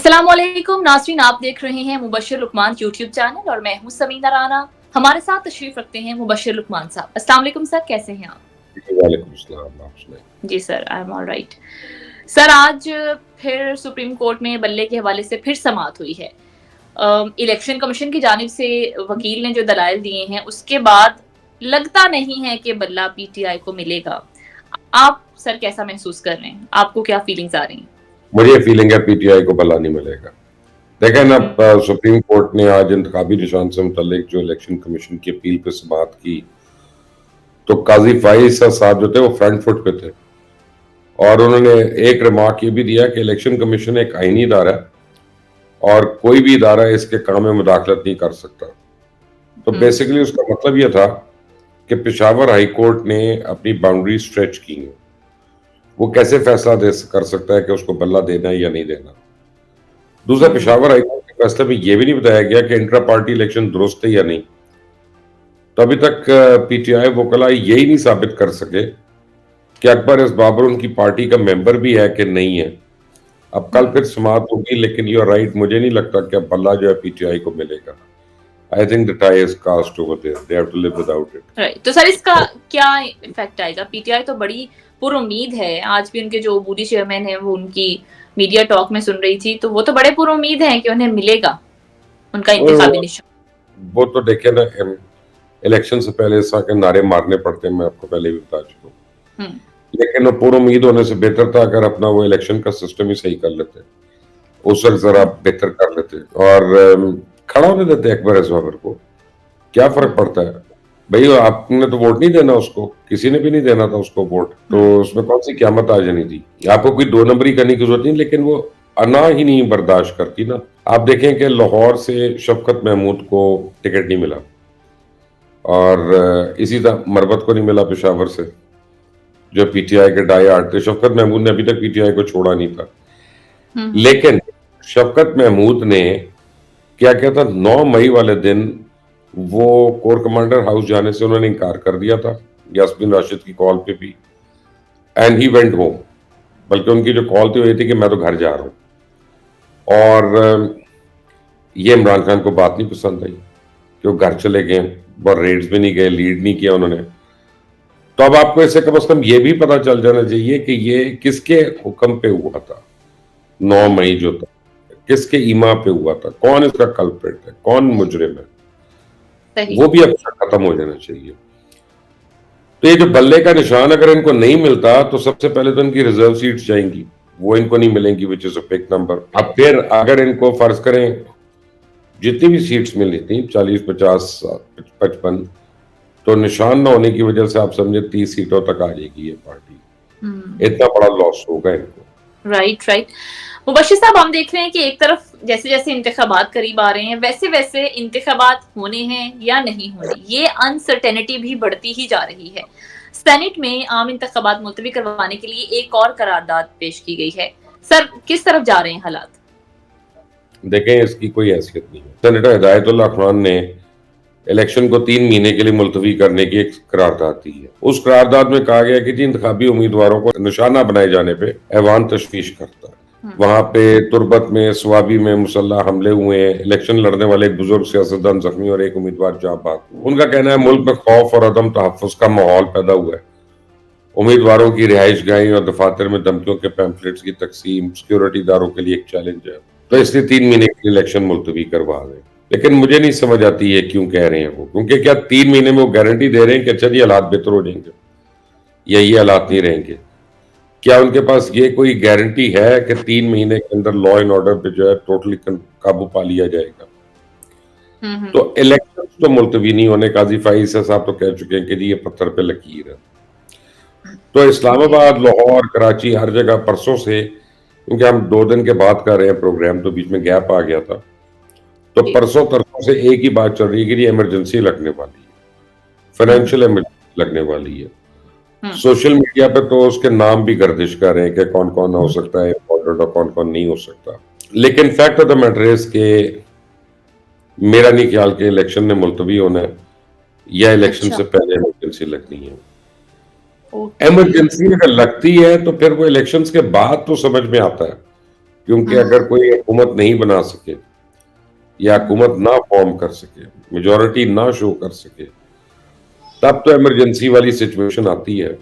अस्सलाम वालेकुम नाज़रीन, आप देख रहे हैं मुबश्शिर लुकमान यूट्यूब चैनल और मैं हूं समीना राना। हमारे साथ तशरीफ रखते हैं मुबश्शिर लुकमान साहब। अस्सलाम वालेकुम सर, कैसे हैं आप? जी, वालेकुम सलाम, आप सुनाइए। जी sir, I am alright. Sir, आज फिर सुप्रीम कोर्ट में बल्ले के हवाले से फिर समाअत हुई है। इलेक्शन कमीशन की जानिब से वकील ने जो दलाइल दिए हैं उसके बाद लगता नहीं है कि बल्ला पीटीआई को मिलेगा। आप सर कैसा महसूस कर रहे हैं? आपको क्या फीलिंग्स आ रही हैं? मुझे फीलिंग है पीटीआई को बल्ला नहीं मिलेगा। देखें ना, हुँ, सुप्रीम कोर्ट ने आज इंतखाबी निशान से मुतल्लिक जो इलेक्शन कमीशन की अपील पे समाअत की, तो काजी फाइज साहब जो थे वो फ्रंट फुट पे थे और उन्होंने एक रिमार्क ये भी दिया कि इलेक्शन कमीशन एक आईनी इदारा है और कोई भी इदारा इसके काम में मुदाखलत नहीं कर सकता। तो हुँ, बेसिकली उसका मतलब ये था कि पेशावर हाई कोर्ट ने अपनी बाउंड्री स्ट्रेच की है। वो कैसे फैसला कर सकता है कि उसको बल्ला देना है या नहीं देना। दूसरा, हुँ, पेशावर हाईकोर्ट के फैसले में यह भी नहीं बताया गया कि इंट्रा पार्टी इलेक्शन दुरुस्त है या नहीं। तो अभी तक पीटीआई वोकला यही नहीं साबित कर सके कि अकबर इस बाबर उनकी पार्टी का मेंबर भी है कि नहीं है। अब कल हुँ। फिर समाअत होगी, लेकिन यू आर राइट, मुझे नहीं लगता कि अब बल्ला जो है पीटीआई को मिलेगा। I think the tie is cast over there, they have to live without it. Right, तो सर इसका क्या इफेक्ट आएगा? पीटीआई तो बड़ी पुरुम्मीद है। आज भी उनके जो बूडी चेयरमैन है वो उनकी मीडिया टॉक में सुन रही थी, तो वो तो बड़े पुरुम्मीद हैं कि उन्हें मिलेगा उनका इंतखाबी और निशान। वो तो देखे ना, इलेक्शन से पहले इस तरह के नारे मारने पड़ते हैं, मैं आपको पहले भी बता चुका हूँ। हम्म, लेकिन वो पूर्ण उम्मीद होने से बेहतर था अगर अपना वो इलेक्शन का सिस्टम ही सही कर लेते, उस वक्त जरा हम्म, बेहतर कर लेते और खड़ा होने देते अकबर एस बाबर को। क्या फर्क हम्म, पड़ता है भाई, आपने तो वोट नहीं देना उसको, किसी ने भी नहीं देना था उसको वोट, तो हम्म, उसमें कौन सी क्यामत आ जानी थी। आपको कोई दो नंबरी करने की जरूरत नहीं, लेकिन वो अना ही नहीं बर्दाश्त करती ना। आप देखें कि लाहौर से शफकत महमूद को टिकट नहीं मिला और इसी तरह मरबत को नहीं मिला पेशावर से, जो पीटीआई के डाई आर्ट थे। शफकत महमूद ने अभी तक पीटीआई को छोड़ा नहीं था। हम्म, लेकिन शफकत महमूद ने क्या किया था, 9 मई वाले दिन वो कोर कमांडर हाउस जाने से उन्होंने इनकार कर दिया था, यास्मीन राशिद की कॉल पे भी, एंड ही वेंट होम। बल्कि उनकी जो कॉल थी वो ये थी कि मैं तो घर जा रहा हूँ। और ये इमरान खान को बात नहीं पसंद आई कि वो घर चले गए और रेड्स भी नहीं गए, लीड नहीं किया उन्होंने। तो अब आपको इससे कम से कम ये भी पता चल जाना चाहिए कि ये किसके हुक्म पे हुआ था। 9 हम्म, मई जो था किसके ईमा पे हुआ था, कौन इसका कल्प्रिट है, कौन मुजरिम है, सही। वो भी अब खत्म हो जाना चाहिए। तो ये जो बल्ले का निशान अगर इनको नहीं मिलता तो सबसे पहले तो इनकी रिजर्व सीट्स जाएंगी, वो इनको नहीं मिलेंगी, which is a big number. अब फिर अगर इनको फर्ज करें जितनी भी सीट्स मिली थी, 40, 50, 55, तो निशान ना होने की वजह से आप समझे 30 सीटों तक आ जाएगी ये पार्टी। हम्म, इतना बड़ा लॉस होगा इनको। Right, right. मुबश्शिर साहब, हम देख रहे हैं कि एक तरफ जैसे जैसे इंतखाबात करीब आ रहे हैं वैसे वैसे इंतखाबात होने हैं या नहीं होने, ये अनसर्टेनिटी भी बढ़ती ही जा रही है। सेनेट में आम इंतखाबात मुलतवी करवाने के लिए एक और करारदाद पेश की गई है। सर, किस तरफ जा रहे हैं हालात? देखें, इसकी कोई हैसियत नहीं है। सेनेटर हिदायतुल्लाह खान ने इलेक्शन को 3 महीने के लिए मुलतवी करने की एक करारदाद दी है। उस करारदाद में कहा गया कि जी इंतखाबी उम्मीदवारों को निशाना बनाए जाने पे ऐवान तशवीश करता है। हम्म, वहां पे तुरबत में, स्वाबी में मुसल्लह हमले हुए हैं, इलेक्शन लड़ने वाले एक बुजुर्ग सियासतदान जख्मी और एक उम्मीदवार जाँ बाग। उनका कहना है मुल्क में खौफ और अदम तहफ़्फ़ुज़ का माहौल पैदा हुआ है। उम्मीदवारों की रिहाइश गाहें और दफातर में धमकियों के पैम्फलेट्स की तकसीम सिक्योरिटी इदारों के लिए एक चैलेंज है। तो इसलिए 3 महीने के लिए इलेक्शन मुलतवी करवा दें। लेकिन मुझे नहीं समझ आती है क्यों कह रहे हैं वो, क्योंकि क्या 3 महीने में वो गारंटी दे रहे हैं कि अच्छा जी हालात बेहतर हो जाएंगे या ये हालात नहीं रहेंगे? क्या उनके पास ये कोई गारंटी है कि 3 महीने के अंदर लॉ एंड ऑर्डर पे जो है टोटली काबू पा लिया जाएगा? हम्म, तो इलेक्शन तो मुलतवी नहीं होने, काजी फाइज साहब तो कह चुके हैं कि जी ये पत्थर पे लकीर है। तो जी, इस्लामाबाद, लाहौर, कराची, हर जगह परसों से, क्योंकि हम 2 दिन के बाद कर रहे हैं प्रोग्राम तो बीच में गैप आ गया था, तो जी, परसों तरसों से एक ही बात चल रही है कि जी इमरजेंसी लगने वाली है, हम्म, फाइनेंशियल इमरजेंसी लगने वाली है। हम्म, सोशल मीडिया पे तो उसके नाम भी गर्दिश कर रहे हैं कि कौन कौन हो सकता है इम्पोर्टेंट और कौन कौन नहीं हो सकता। लेकिन fact of the matter is के मेरा नहीं ख्याल कि इलेक्शन ने मुलतवी होना है या इलेक्शन अच्छा, से पहले इमरजेंसी लगनी है। ओके, इमरजेंसी अगर लगती है तो फिर वो इलेक्शंस के बाद तो समझ में आता है क्योंकि अगर कोई हुकूमत नहीं बना सके या हुकूमत ना फॉर्म कर सके, मेजॉरिटी ना शो कर सके, तब तो इमरजेंसी वाली सिचुएशन आती है,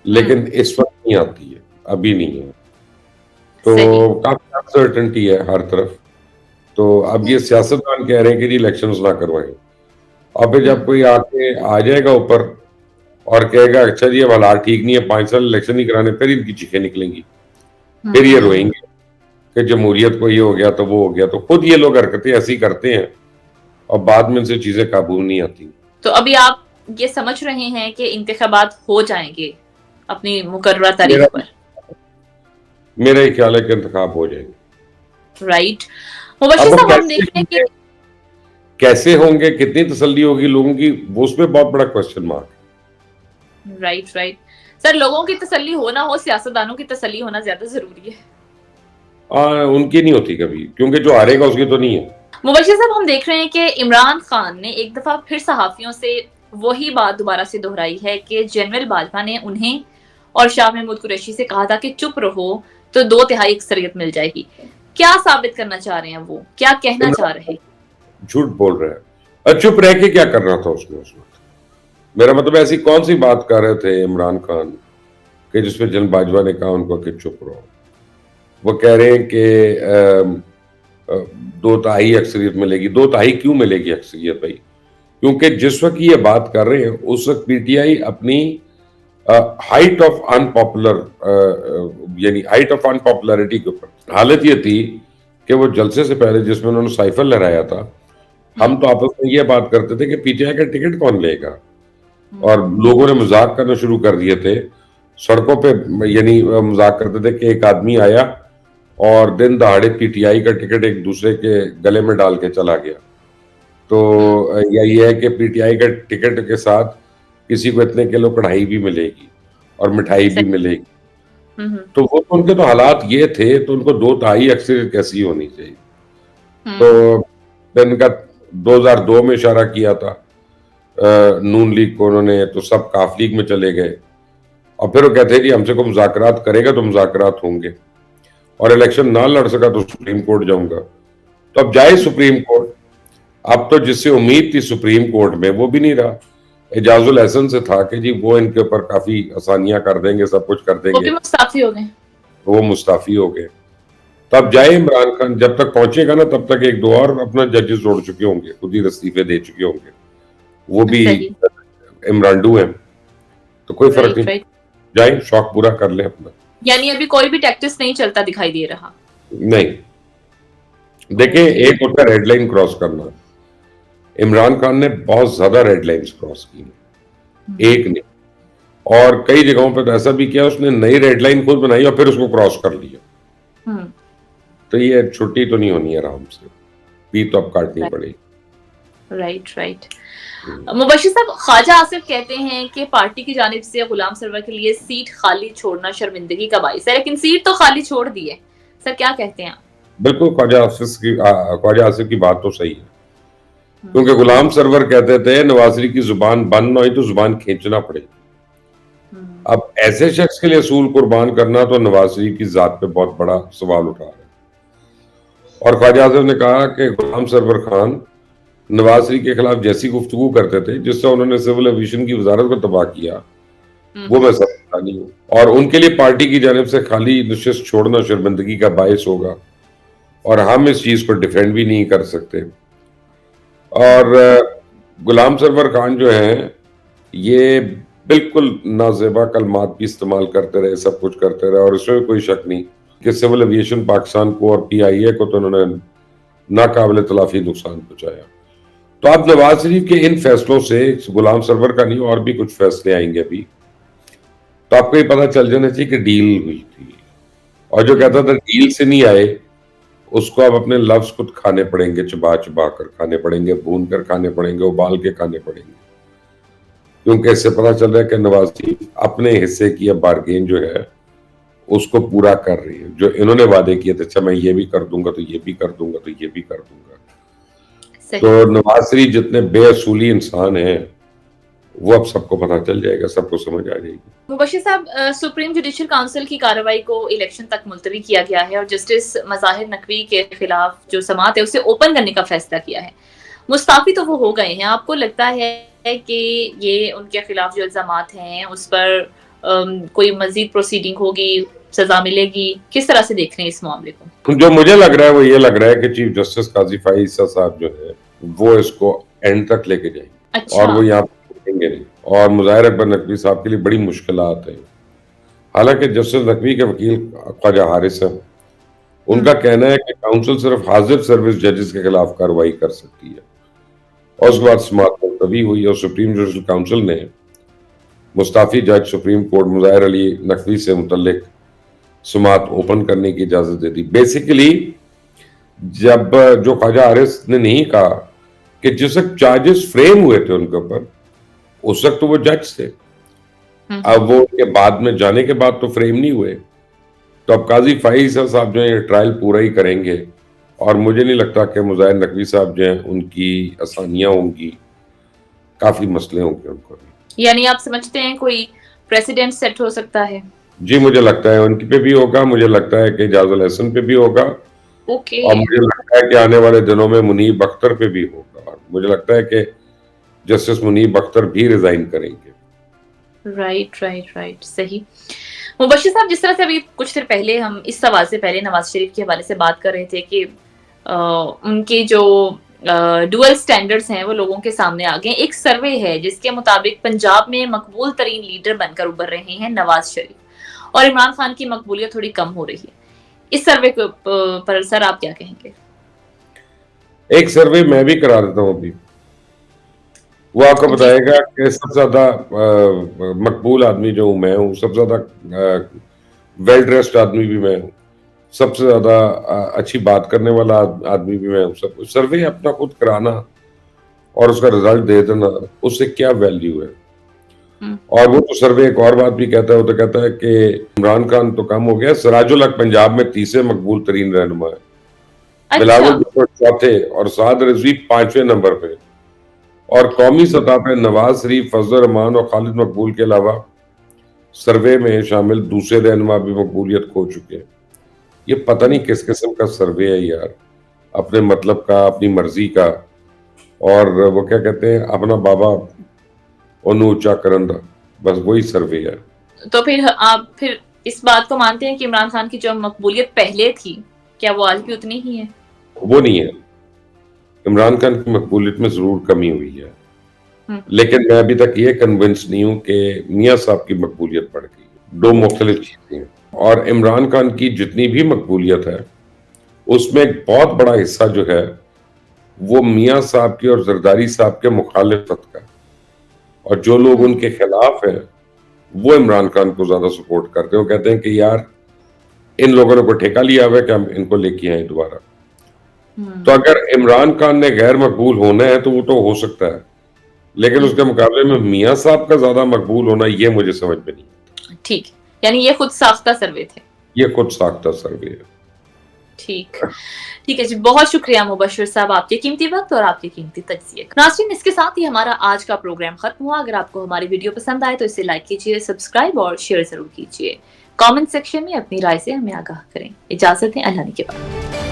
लेकिन इस वक्त नहीं आती है, अभी नहीं है। सही। तो काफी अनसर्टेनिटी है हर तरफ। तो अब ये सियासतदान कह रहे हैं कि जी इलेक्शंस ना करवाएं, और फिर जब कोई आके आ जाएगा ऊपर और कहेगा अच्छा जी अब हालात ठीक नहीं है, 5 साल इलेक्शन नहीं कराने, फिर इनकी चीखें निकलेंगी, फिर ये रोएंगे कि जमहूरियत को ये हो गया तो वो हो गया। तो खुद ये लोग हरकतें ऐसी करते हैं और बाद में इनसे चीजें काबू नहीं आती। तो अभी आप ये समझ रहे हैं कि इंतखाबात हो जाएंगे अपनी मुकर्ररा तारीख मेरा पर? मेरा ये ख्याल है कि इंतखाब हो जाएंगे। राइट। अब मुबशीर वो साहब, हम कैसे देख रहे हैं होंगे, कि कैसे होंगे, कितनी तसल्ली होगी लोगों की, वो उसमें बहुत बड़ा क्वेश्चन मार्क है। Right right. सर, लोगों की तसल्ली हो ना हो, सियासतदानों की तसल्ली होना ज्यादा जरूरी है। उनकी नहीं होती कभी, क्योंकि जो हारेगा उसकी तो नहीं है। मुबशीर साहब, हम देख रहे हैं कि इमरान खान ने एक दफा फिर सहाफियों से वही बात दोबारा से दोहराई है कि जनरल बाजवा ने उन्हें और शाह महमूद कुरैशी से कहा था कि चुप रहो तो 2/3 अक्सरियत मिल जाएगी। क्या साबित करना चाह रहे हैं, वो क्या कहना चाह रहे हैं? झूठ बोल रहे हैं। और चुप रह के क्या करना था उसने उस वक्त? मेरा मतलब ऐसी कौन सी बात कर रहे थे इमरान खान कि जिसमें जनरल बाजवा ने कहा उनको कि चुप रहो? वो कह रहे हैं कि 2/3 अक्सरियत मिलेगी। 2/3 क्यों मिलेगी अक्सरियत भाई? क्योंकि जिस वक्त ये बात कर रहे हैं उस वक्त पीटीआई अपनी हाइट ऑफ अनपॉपुलर यानी हाइट ऑफ अनपॉपुलरिटी के ऊपर। हालत ये थी कि वो जलसे से पहले जिसमें उन्होंने साइफर लहराया था, हम तो आपस में ये बात करते थे कि पीटीआई का टिकट कौन लेगा, और लोगों ने मजाक करना शुरू कर दिए थे सड़कों पे। यानी मजाक करते थे कि एक आदमी आया और दिन दहाड़े पीटीआई का टिकट एक दूसरे के गले में डाल के चला गया। तो या ये है कि पीटीआई का टिकट के साथ किसी को इतने किलो कढ़ाई भी मिलेगी और मिठाई भी मिलेगी। तो वो तो उनके तो हालात ये थे, तो उनको 2/3 अक्सरियत कैसी होनी चाहिए? तो फिर इनका 2002 में इशारा किया था नून लीग को उन्होंने, तो सब काफ लीग में चले गए। और फिर वो कहते हैं जी हमसे को मुज़ाकरात करेगा तो मुज़ाकरात होंगे, और इलेक्शन ना लड़ सका तो सुप्रीम कोर्ट जाऊंगा। तो अब जाए सुप्रीम कोर्ट। अब तो जिससे उम्मीद थी सुप्रीम कोर्ट में वो भी नहीं रहा। एजाजुल एहसन से था कि जी वो इनके ऊपर काफी आसानियां कर देंगे, सब कुछ कर वो देंगे, भी मुस्ताफी हो गए। तो वो मुस्ताफी हो गए। तब जाए इमरान खान, जब तक पहुंचेगा ना तब तक एक दो और अपना जजेस जोड़ चुके होंगे, खुद ही इस्तीफे दे चुके होंगे, वो भी सही। इमरानडू हैं। तो कोई फर्क राइट नहीं, राइट। जाए शौक पूरा कर ले अपना। यानी अभी कोई भी टैक्टिस नहीं चलता दिखाई दे रहा। नहीं, देखें, एक होता है रेड लाइन क्रॉस करना। इमरान खान ने बहुत ज्यादा रेड लाइंस क्रॉस की, एक नहीं, और कई जगहों पर तो ऐसा भी किया उसने नई रेड लाइन खुद बनाई और फिर उसको क्रॉस कर लिया। तो ये छुट्टी तो नहीं होनी है आराम से, पी तो अब काटनी पड़ेगी। Right right. मुबशीर साहब, ख्वाजा आसिफ कहते हैं कि पार्टी की जानिब से गुलाम सरवर के लिए सीट खाली छोड़ना शर्मिंदगी का बाइस है, लेकिन सीट तो खाली छोड़ दी है। सर, क्या कहते हैं आप? बिल्कुल, ख्वाजा आसिफ की बात तो सही है, क्योंकि गुलाम सरवर कहते थे नवाज शरीफ की जुबान बंद ना हुई तो जुबान खींचना पड़ेगी। अब ऐसे शख्स के लिए असूल कुर्बान करना तो नवाज शरीफ की जात पे बहुत बड़ा सवाल उठा रहा है। और ख्वाजा आसिफ ने कहा कि गुलाम सरवर खान नवाज शरीफ के खिलाफ जैसी गुफ्तगू करते थे जिससे उन्होंने सिविल एविएशन की वजारत को तबाह किया, वो मैं समझता नहीं हूँ, और उनके लिए पार्टी की जानिब से खाली नशिस्त छोड़ना शर्मिंदगी का बायस होगा, और हम इस चीज को डिफेंड भी नहीं कर सकते। और गुलाम सरवर खान जो हैं ये बिल्कुल नाजेबा कलमात भी इस्तेमाल करते रहे, सब कुछ करते रहे, और इसमें कोई शक नहीं कि सिविल एविएशन पाकिस्तान को और पीआईए को तो उन्होंने नाकाबिल तलाफी नुकसान पहुंचाया। तो अब नवाज शरीफ के इन फैसलों से गुलाम सरवर का नहीं और भी कुछ फैसले आएंगे अभी, तो आपको ये पता चल जाना चाहिए कि डील हुई थी, और जो कहता था डील से नहीं आए उसको अब अपने लफ्ज खुद खाने पड़ेंगे, चबा चबा कर खाने पड़ेंगे, भून कर खाने पड़ेंगे, उबाल के खाने पड़ेंगे, क्योंकि इससे पता चल रहा है कि नवाज शरीफ अपने हिस्से की अब बारगेन जो है उसको पूरा कर रही है। जो इन्होंने वादे किए थे, अच्छा मैं ये भी कर दूंगा तो ये भी कर दूंगा तो ये भी कर दूंगा। तो नवाज शरीफ जितने बेअसूली इंसान हैं वो अब सबको पता चल जाएगा, सबको समझ आ जाएगी। मुबश्शिर साहब, सुप्रीम जुडिशियल काउंसिल की कार्रवाई को इलेक्शन तक मुलतवी किया गया है और जस्टिस मज़ाहिर नकवी के खिलाफ जो समाअत है उसे ओपन करने का फैसला किया है। मुस्ताफी तो वो हो गए हैं, आपको लगता है कि ये उनके खिलाफ जो इल्जामात हैं उस पर कोई मजीद प्रोसीडिंग होगी, सजा मिलेगी? किस तरह से देख रहे हैं इस मामले को? जो मुझे लग रहा है वो ये लग रहा है कि चीफ जस्टिस काजी फाइज ईसा साहब जो है वो इसको एंड तक लेके जाएंगे। अच्छा। और वो यहाँ रुकेंगे नहीं, और मुज़ाहिर अकबर नकवी साहब के लिए बड़ी मुश्किलात हैं। हालांकि जस्टिस नकवी के वकील ख्वाजा हारिस है, उनका कहना है कि काउंसिल सिर्फ हाजिर सर्विस जजेस के खिलाफ कार्रवाई कर सकती है, और उसके बाद समाअत मुलतवी हुई और सुप्रीम जुडिशल काउंसिल ने मुस्ताफी जज सुप्रीम कोर्ट मुज़ाहिर अली नकवी से मुतल्लिक समाअत ओपन करने की इजाजत दे दी। बेसिकली जब जो ख्वाजा हारिस ने नहीं कहा कि जिस वक्त चार्जेस फ्रेम हुए थे उनके ऊपर, उस वक्त तो वो जज थे, अब वो के बाद में जाने के बाद तो फ्रेम नहीं हुए, तो अब काजी फाइज साहब जो है ये ट्रायल पूरा ही करेंगे, और मुझे नहीं लगता कि मुज़ाहिर नकवी साहब जो हैं उनकी आसानियां होंगी, काफी मसले होंगे उनको भी। यानी आप समझते हैं कोई प्रेसिडेंट सेट हो सकता है? जी मुझे लगता है उनकी पे भी होगा, मुझे लगता है कि एजाजुल हसन पे भी होगा, ओके। और मुझे लगता है कि आने वाले दिनों में मुनीब अख्तर पे भी होगा, और मुझे लगता है कि जस्टिस मुनीब अख्तर भी रिजाइन करेंगे। राइट राइट राइट, सही। मुबश्शिर साहब, जिस तरह से अभी कुछ देर पहले हम इस सवाल से पहले नवाज शरीफ के हवाले से बात कर रहे थे कि उनके जो डुअल स्टैंडर्ड्स हैं वो लोगों के सामने आ गए। एक सर्वे है जिसके मुताबिक पंजाब में मकबूल तरीन लीडर बनकर उभर रहे हैं नवाज शरीफ, और इमरान खान की मकबूलियत थोड़ी कम हो रही है। इस सर्वे पर सर आप क्या कहेंगे? एक सर्वे मैं भी करा देता हूँ अभी, वो आपको बताएगा कि सबसे ज्यादा मकबूल आदमी जो हूं मैं हूँ, सबसे ज्यादा वेल ड्रेस्ड आदमी भी मैं हूँ, सबसे ज्यादा अच्छी बात करने वाला आदमी भी मैं हूँ। सब सर्वे अपना खुद कराना और उसका रिजल्ट दे देना, उससे क्या वैल्यू है? और वो तो सर्वे एक और बात भी कहता है, वो तो कहता है कि इमरान खान तो कम हो गया, सिराजुल हक पंजाब में तीसरे मकबूल तरीन रहनुमा है, बिलावल भुट्टो चौथे और साद रिजवी 5वें नंबर पे, और कौमी सतह पे नवाज शरीफ, फजल रहमान और खालिद मकबूल के अलावा सर्वे में शामिल दूसरे रहनुमा भी मकबूलियत खो चुके हैं। ये पता नहीं किस किस्म का सर्वे है यार, अपने मतलब का, अपनी मर्जी का, और वो क्या कहते हैं, अपना बाबा ओनू ऊंचा करंदा, बस वही सर्वे है। तो फिर आप फिर इस बात को मानते हैं कि इमरान खान की जो मकबूलियत पहले थी, क्या वो आज भी उतनी ही है? वो नहीं है, इमरान खान की मकबूलियत में जरूर कमी हुई है, लेकिन मैं अभी तक ये कन्विंस नहीं हूं कि मियां साहब की मकबूलियत बढ़ गई। दो मुख्तलिफ चीजें हैं, और इमरान खान की जितनी भी मकबूलियत है उसमें एक बहुत बड़ा हिस्सा जो है वो मियां साहब की और जरदारी साहब के मुखालिफत का, और जो लोग उनके खिलाफ है वो इमरान खान को ज्यादा सपोर्ट करते हैं। वो कहते हैं कि यार इन लोगों ने कोई ठेका लिया हुआ है कि हम इनको लेके आए दोबारा। तो अगर इमरान खान ने गैर मकबूल होना है तो वो तो हो सकता है, लेकिन उसके मुकाबले में मियां साहब का ज्यादा मकबूल होना ये मुझे समझ में नहीं। ठीक, यानी ये खुद साख्ता सर्वे थे? ये खुद साख्ता सर्वे है। ठीक ठीक है जी, बहुत शुक्रिया मुबश्शिर साहब आपके कीमती वक्त और आपके कीमती तज्जिए का। नाज़रीन, इसके साथ ही हमारा आज का प्रोग्राम खत्म हुआ। अगर आपको हमारी वीडियो पसंद आए तो इसे लाइक कीजिए, सब्सक्राइब और शेयर जरूर कीजिए। कमेंट सेक्शन में अपनी राय से हमें आगाह करें। इजाजत है, अल्लाह ने के बाद।